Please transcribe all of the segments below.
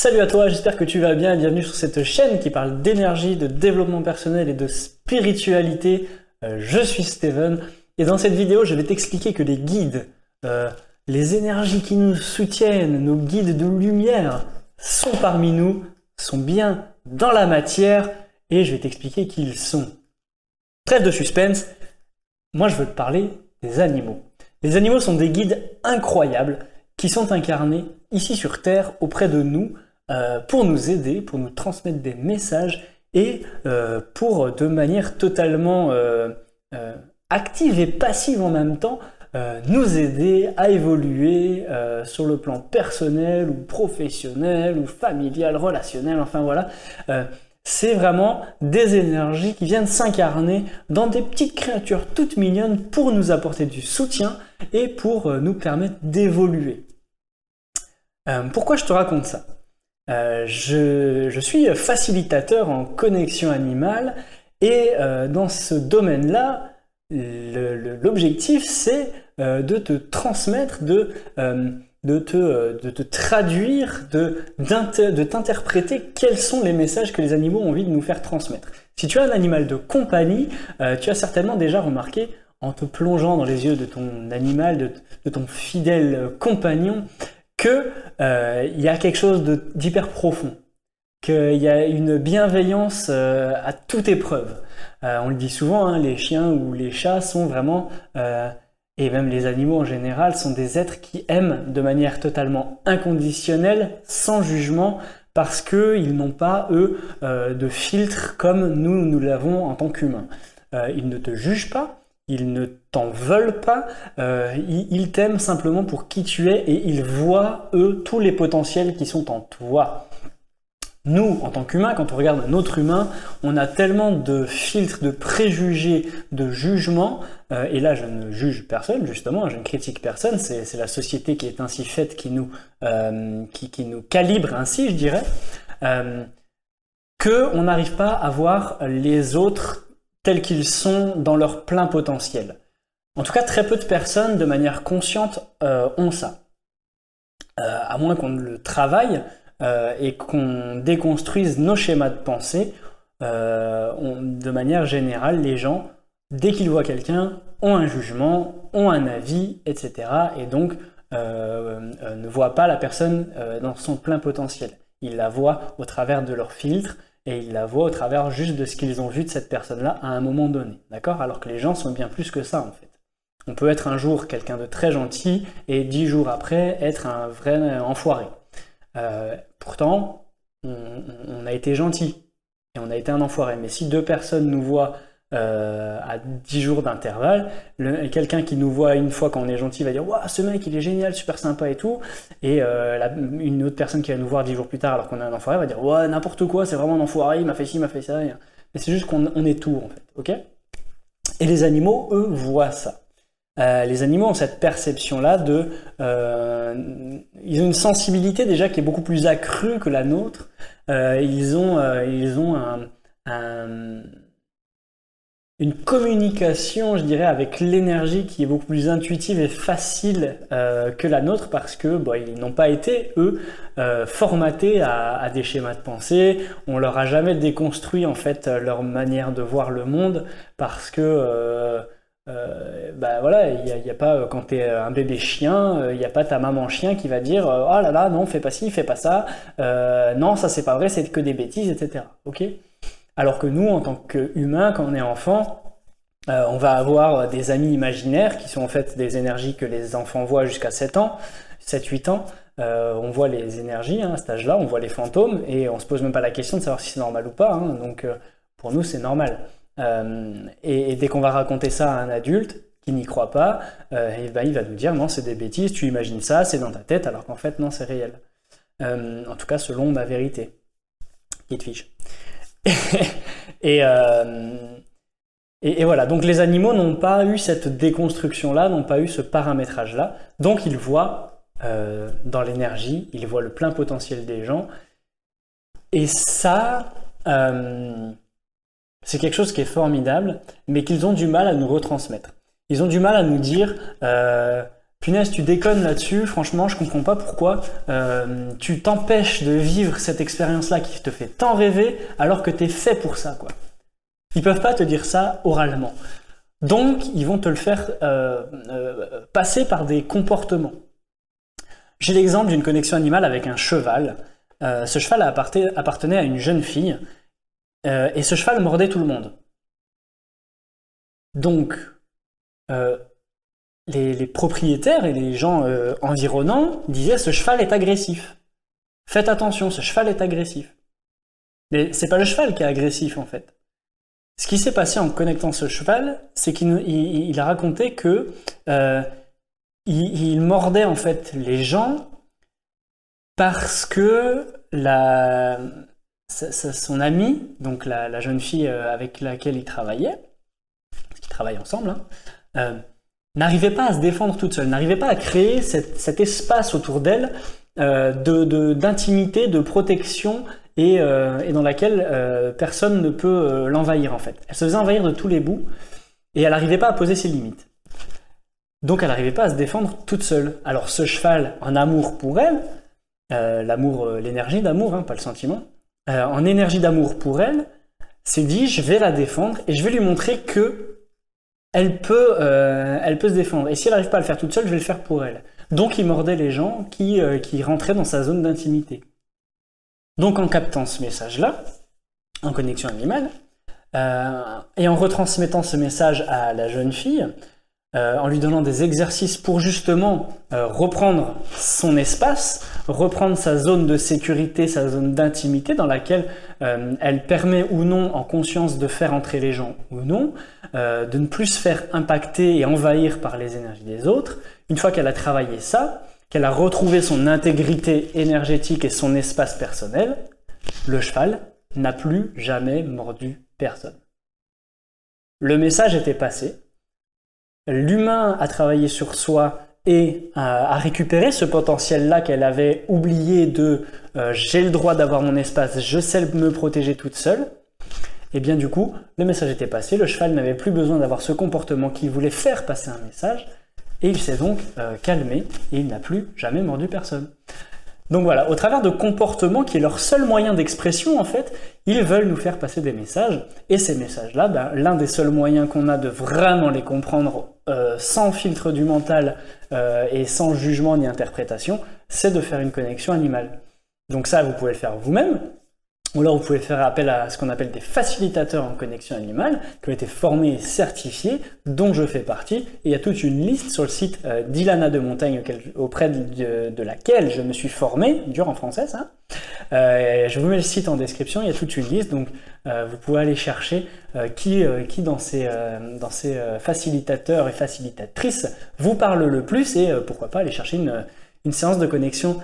Salut à toi, j'espère que tu vas bien et bienvenue sur cette chaîne qui parle d'énergie, de développement personnel et de spiritualité. Je suis Steven et dans cette vidéo, je vais t'expliquer que les guides, les énergies qui nous soutiennent, nos guides de lumière sont parmi nous, sont bien dans la matière et je vais t'expliquer qui ils sont. Trêve de suspense, moi je veux te parler des animaux. Les animaux sont des guides incroyables qui sont incarnés ici sur Terre auprès de nous pour nous aider, pour nous transmettre des messages et pour de manière totalement active et passive en même temps nous aider à évoluer sur le plan personnel ou professionnel ou familial, relationnel, enfin voilà. C'est vraiment des énergies qui viennent s'incarner dans des petites créatures toutes mignonnes pour nous apporter du soutien et pour nous permettre d'évoluer. Pourquoi je te raconte ça ? Je suis facilitateur en connexion animale et dans ce domaine-là, l'objectif c'est de te transmettre, de te traduire, de t'interpréter quels sont les messages que les animaux ont envie de nous faire transmettre. Si tu as un animal de compagnie, tu as certainement déjà remarqué en te plongeant dans les yeux de ton animal, de ton fidèle compagnon, qu'il y a quelque chose d'hyper profond, qu'il y a une bienveillance à toute épreuve. On le dit souvent, hein, les chiens ou les chats sont vraiment, et même les animaux en général, sont des êtres qui aiment de manière totalement inconditionnelle, sans jugement, parce qu'ils n'ont pas, eux, de filtre comme nous l'avons en tant qu'humains. Ils ne te jugent pas. Ils ne t'en veulent pas, ils t'aiment simplement pour qui tu es et ils voient, eux, tous les potentiels qui sont en toi. Nous, en tant qu'humains, quand on regarde un autre humain, on a tellement de filtres, de préjugés, de jugements, et là je ne juge personne, justement, je ne critique personne, c'est la société qui est ainsi faite, qui nous calibre ainsi, je dirais, qu'on n'arrive pas à voir les autres tels qu'ils sont dans leur plein potentiel. En tout cas, très peu de personnes, de manière consciente, ont ça. À moins qu'on le travaille et qu'on déconstruise nos schémas de pensée, de manière générale, les gens, dès qu'ils voient quelqu'un, ont un jugement, ont un avis, etc. Et donc, ne voient pas la personne dans son plein potentiel. Ils la voient au travers de leur filtre, et ils la voient au travers juste de ce qu'ils ont vu de cette personne-là à un moment donné, d'accord ? Alors que les gens sont bien plus que ça, en fait. On peut être un jour quelqu'un de très gentil, et 10 jours après, être un vrai enfoiré. Pourtant, on a été gentil, et on a été un enfoiré. Mais si deux personnes nous voient à 10 jours d'intervalle, quelqu'un qui nous voit une fois quand on est gentil va dire « Waouh, ce mec, il est génial, super sympa et tout », et une autre personne qui va nous voir 10 jours plus tard alors qu'on est un enfoiré va dire « Ouais, n'importe quoi, c'est vraiment un enfoiré, il m'a fait ci, il m'a fait ça ». Mais c'est juste qu'on est tout, en fait, ok ? Et les animaux, eux, voient ça. Les animaux ont cette perception-là ils ont une sensibilité déjà qui est beaucoup plus accrue que la nôtre. Ils ont une communication, je dirais, avec l'énergie qui est beaucoup plus intuitive et facile que la nôtre parce que ils n'ont pas été, eux, formatés à des schémas de pensée. On leur a jamais déconstruit, en fait, leur manière de voir le monde parce que voilà, il y a pas, quand tu es un bébé chien, il n'y a pas ta maman chien qui va dire « Oh là là, non, fais pas ci, fais pas ça, non, ça c'est pas vrai, c'est que des bêtises, etc. » Ok ? Alors que nous, en tant qu'humains, quand on est enfant, on va avoir des amis imaginaires qui sont en fait des énergies que les enfants voient jusqu'à 7 ans, 7-8 ans. On voit les énergies à cet âge-là, on voit les fantômes et on se pose même pas la question de savoir si c'est normal ou pas. Hein, donc pour nous, c'est normal. Et dès qu'on va raconter ça à un adulte qui n'y croit pas, il va nous dire non, c'est des bêtises, tu imagines ça, c'est dans ta tête, alors qu'en fait non, c'est réel. En tout cas, selon ma vérité. Qui te fiche. Et voilà, donc les animaux n'ont pas eu cette déconstruction-là, n'ont pas eu ce paramétrage-là, donc ils voient dans l'énergie, ils voient le plein potentiel des gens, et ça, c'est quelque chose qui est formidable, mais qu'ils ont du mal à nous retransmettre. Ils ont du mal à nous dire punaise, tu déconnes là-dessus, franchement, je comprends pas pourquoi tu t'empêches de vivre cette expérience-là qui te fait tant rêver alors que tu es fait pour ça, quoi. Ils peuvent pas te dire ça oralement. Donc, ils vont te le faire passer par des comportements. J'ai l'exemple d'une connexion animale avec un cheval. Ce cheval appartenait à une jeune fille et ce cheval mordait tout le monde. Donc, les propriétaires et les gens environnants disaient « ce cheval est agressif. Faites attention, ce cheval est agressif. » Mais c'est pas le cheval qui est agressif en fait. Ce qui s'est passé en connectant ce cheval, c'est qu'il a raconté que il mordait en fait les gens parce que son amie, donc la jeune fille avec laquelle il travaillait, parce qu'ils travaillent ensemble, n'arrivait pas à se défendre toute seule, n'arrivait pas à créer cet espace autour d'elle d'intimité, de protection et dans laquelle personne ne peut l'envahir en fait. Elle se faisait envahir de tous les bouts et elle n'arrivait pas à poser ses limites. Donc elle n'arrivait pas à se défendre toute seule. Alors ce cheval, en amour pour elle, l'amour, l'énergie d'amour, hein, pas le sentiment, en énergie d'amour pour elle, s'est dit je vais la défendre et je vais lui montrer que elle peut se défendre. Et si elle n'arrive pas à le faire toute seule, je vais le faire pour elle. Donc il mordait les gens qui rentraient dans sa zone d'intimité. Donc en captant ce message-là, en connexion animale, et en retransmettant ce message à la jeune fille, en lui donnant des exercices pour justement reprendre son espace, reprendre sa zone de sécurité, sa zone d'intimité dans laquelle elle permet ou non en conscience de faire entrer les gens ou non, de ne plus se faire impacter et envahir par les énergies des autres. Une fois qu'elle a travaillé ça, qu'elle a retrouvé son intégrité énergétique et son espace personnel, le cheval n'a plus jamais mordu personne. Le message était passé. L'humain a travaillé sur soi et a récupéré ce potentiel-là qu'elle avait oublié de j'ai le droit d'avoir mon espace, je sais me protéger toute seule. Et bien du coup, le message était passé, le cheval n'avait plus besoin d'avoir ce comportement qui voulait faire passer un message, et il s'est donc calmé, et il n'a plus jamais mordu personne. Donc voilà, au travers de comportements qui est leur seul moyen d'expression en fait, ils veulent nous faire passer des messages, et ces messages-là, l'un des seuls moyens qu'on a de vraiment les comprendre sans filtre du mental et sans jugement ni interprétation, c'est de faire une connexion animale. Donc ça, vous pouvez le faire vous-même, ou alors vous pouvez faire appel à ce qu'on appelle des facilitateurs en connexion animale, qui ont été formés et certifiés, dont je fais partie. Et il y a toute une liste sur le site d'Ilana de Montagne, auprès de laquelle je me suis formé, dur en français ça. Je vous mets le site en description, il y a toute une liste, donc vous pouvez aller chercher qui dans ces facilitateurs et facilitatrices vous parle le plus, et pourquoi pas aller chercher une séance de connexion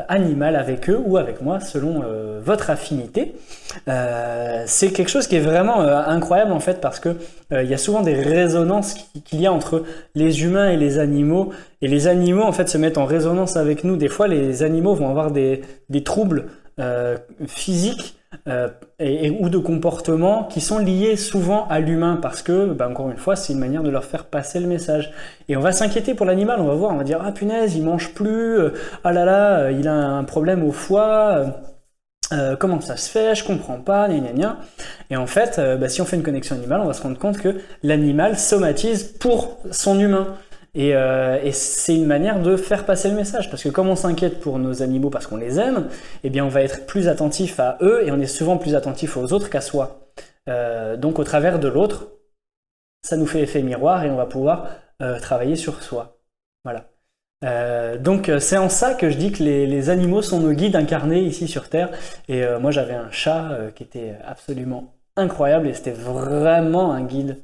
animale avec eux ou avec moi selon votre affinité. C'est quelque chose qui est vraiment incroyable en fait, parce que il y a souvent des résonances qu'il y a entre les humains et les animaux en fait se mettent en résonance avec nous. Des fois les animaux vont avoir des troubles physiques ou de comportement qui sont liés souvent à l'humain, parce que, encore une fois, c'est une manière de leur faire passer le message. Et on va s'inquiéter pour l'animal, on va voir, on va dire « Ah punaise, il mange plus, ah là là, il a un problème au foie, comment ça se fait, je comprends pas, gna gna gna ». Et en fait, si on fait une connexion animale, on va se rendre compte que l'animal somatise pour son humain. Et c'est une manière de faire passer le message, parce que comme on s'inquiète pour nos animaux parce qu'on les aime, eh bien on va être plus attentif à eux, et on est souvent plus attentif aux autres qu'à soi. Donc au travers de l'autre, ça nous fait effet miroir et on va pouvoir travailler sur soi. Voilà. Donc c'est en ça que je dis que les animaux sont nos guides incarnés ici sur Terre. Et moi j'avais un chat qui était absolument incroyable, et c'était vraiment un guide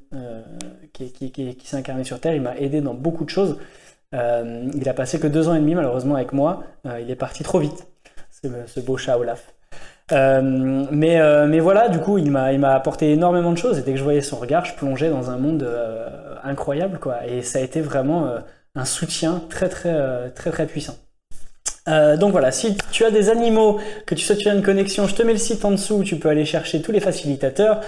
qui s'est incarné sur Terre. Il m'a aidé dans beaucoup de choses. Il a passé que 2 ans et demi malheureusement avec moi. Il est parti trop vite, ce beau chat Olaf. Mais voilà, du coup il m'a apporté énormément de choses, et dès que je voyais son regard, je plongeais dans un monde incroyable, quoi. Et ça a été vraiment un soutien très puissant. Donc voilà, si tu as des animaux, que tu souhaites faire une connexion, je te mets le site en dessous, tu peux aller chercher tous les facilitateurs.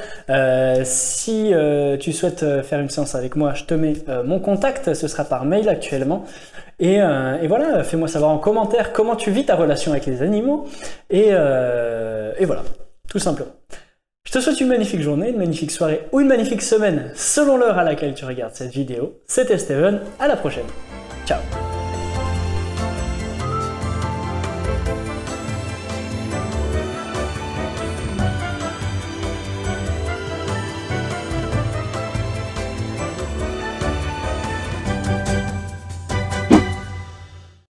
Si tu souhaites faire une séance avec moi, je te mets mon contact, ce sera par mail actuellement. Et voilà, fais-moi savoir en commentaire comment tu vis ta relation avec les animaux. Et voilà, tout simplement. Je te souhaite une magnifique journée, une magnifique soirée ou une magnifique semaine selon l'heure à laquelle tu regardes cette vidéo. C'était Steven, à la prochaine. Ciao.